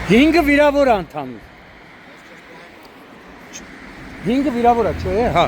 5 վիրավոր անդամի։ 5 վիրավոր է, չէ՞, հա։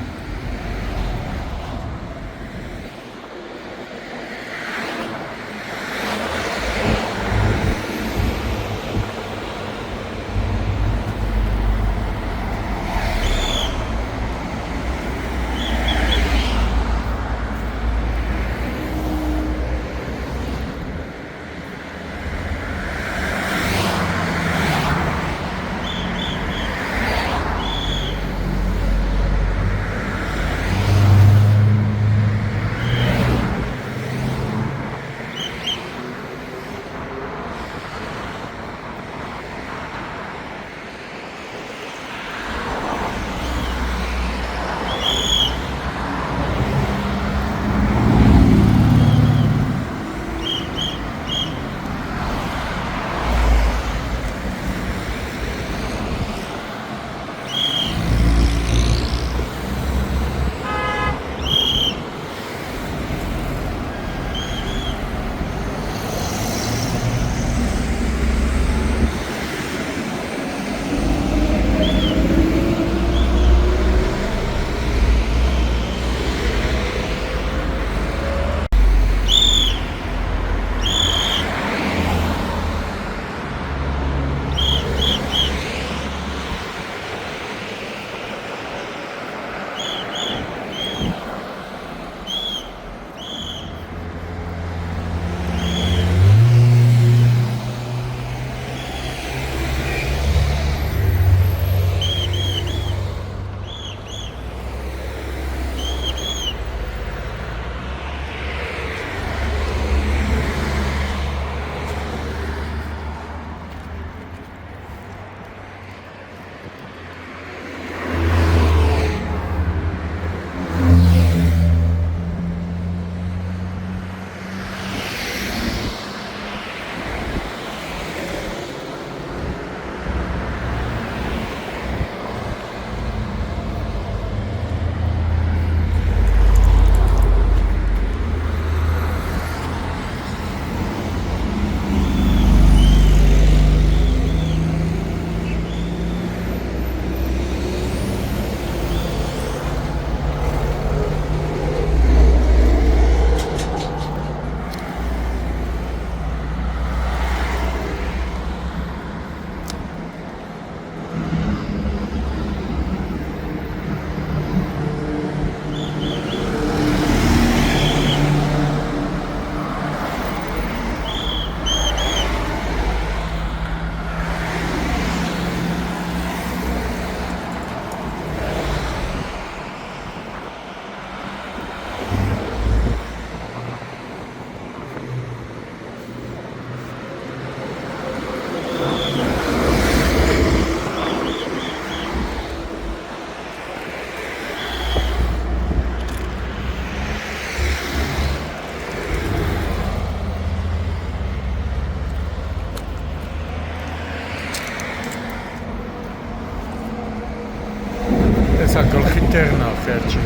Սա գլխի տեղն է խերջը։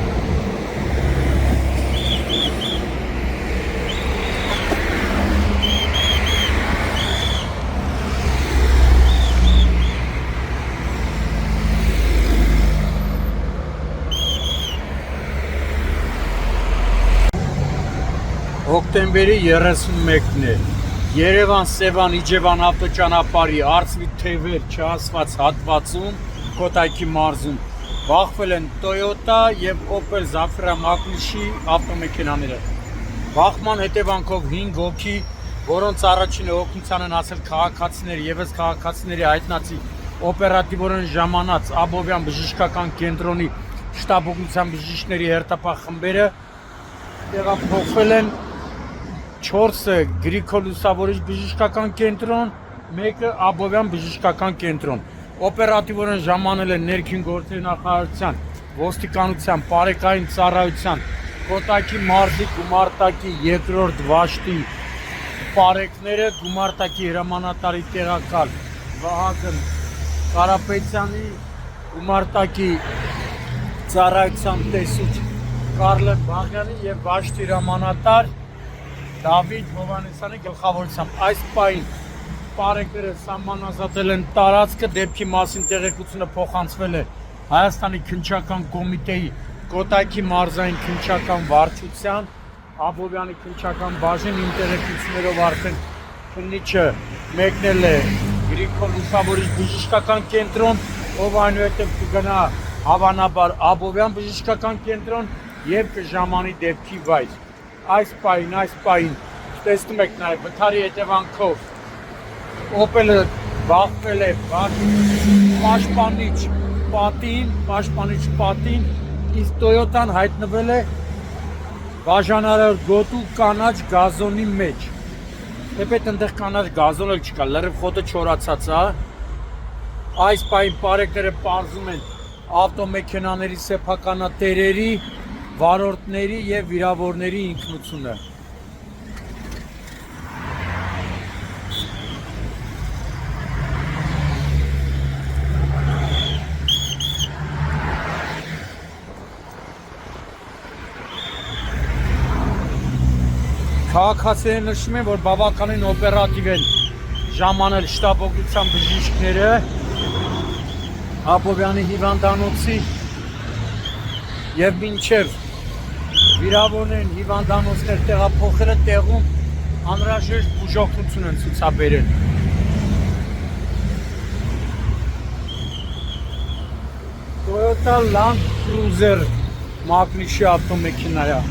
Հոկտեմբերի 31-ն է։ Երևան-Սևան Իջևան ավտոճանապարհի Արծվի թևեր չհասված հատվածում Կոտայքի մարզում բախվել են Toyota եւ Opel Zafira Maqnishi ավտոմեքենաները։ Բախման հետևանքով 5 հոգի, որոնց առաջինը օգնության են հասել քաղաքացիներ, եւս քաղաքացիների հայտնացի օպերատիվորեն ժամանած Աբովյան բժշկական կենտրոնի շտաբօգնության բժիշկների հերթապահ խմբերը տեղափոխվել են 4-ը Գրիգոր Լուսավորիչ բժշկական կենտրոն, 1-ը Աբովյան բժշկական կենտրոն։ Օպերատիվորեն ժամանել են ներքին գործերի նախարարության, ոստիկանության, բարեկային ծառայության, Կոտայքի մարզի գումարտակի երկրորդ վաշտի պարեկները, գումարտակի հրամանատարի տեղակալ Վահագն Կարապետյանի, գումարտակի ծառայության տեսուչ Կարլեն Բաղյանի եւ վաշտի հրամանատար Դավիթ Հովհաննիսյանի գլխավորությամբ այս պահին պարեկները սահմանազատել են տարածքը, դեպքի մասին տեղեկությունը փոխանցվել է Հայաստանի քննչական կոմիտեի Կոտայքի մարզային քննչական վարչության, Աբովյանի քննչական բաժին իմ տեղեկություններով արդեն քննիչը մեկնել է Գրիգոր Լուսավորիչ բժշկական կենտրոն, ով այնուհետև կգնա հավանաբար Աբովյան բժշկական կենտրոն եւ կժամանի դեպքի վայր։ Այս պահին տեսնում եք նաեւ վթարի հետևանքով Opel-ը բախվել է պաշտպանիչ պատին, իսկ Toyota-ն հայտնվել է բաժանարար գոտու կանաչ գազոնի մեջ։ Թեպետ այնտեղ կանաչ գազոն էլ չկա, լրիվ խոտը չորացած է։ Այս պահին պարեկները պարզում են ավտոմեքենաների սեփականատերերի, վարորդների եւ վիրավորների ինքնությունը։ Քաղաքացիները նշում են, որ բավականին օպերատիվ են ժամանել շտաբօգնության բժիշկները Աբովյանի հիվանդանոցի եւ մինչեւ վիրավորներին հիվանդանոցներ տեղափոխելը տեղում անհրաժեշտ բուժօգնություն են ցուցաբերել։ Toyota Land Cruiser մագնիշի ավտոմեքենա է։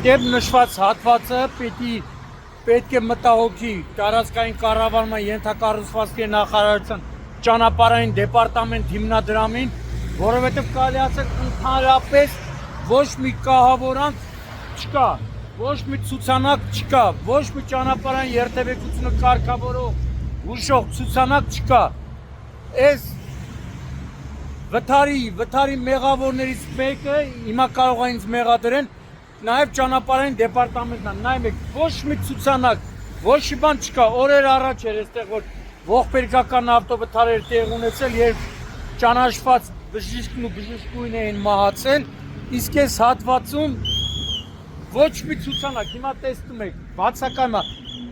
Իդեպ նշված հատվածը պետք է մտահոգի տարածքային կառավարման ենթակառուցվածքի նախարարության ճանապարհային դեպարտամենտ հիմնադրամին, որովհետև կարելի ասել ընդհանրապես ոչ մի կահավորանք չկա, ոչ մի ցուցանակ չկա, ոչ մի ճանապարհային երթևեկությունը կարգավորող հուշող ցուցանակ չկա։ Այս վթարի մեղավորներից մեկը հիմա կարող է ինձ մեղադրեն նաև ճանապարհային դեպարտամենտն է, նայեք, ոչ մի ցուցանակ, ոչ մի բան չկա, օրեր առաջ էր այստեղ որ ողբերգական ավտովթարեր տեղ ունեցել, երբ ճանաչված բժիշկն ու բժշկուհին էին մահացել, իսկ այս հատվածում ոչ մի ցուցանակ, հիմա տեսնում եք, բացակայում է,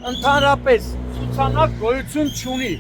ընդհանրապես ցուցանակ գոյություն չունի։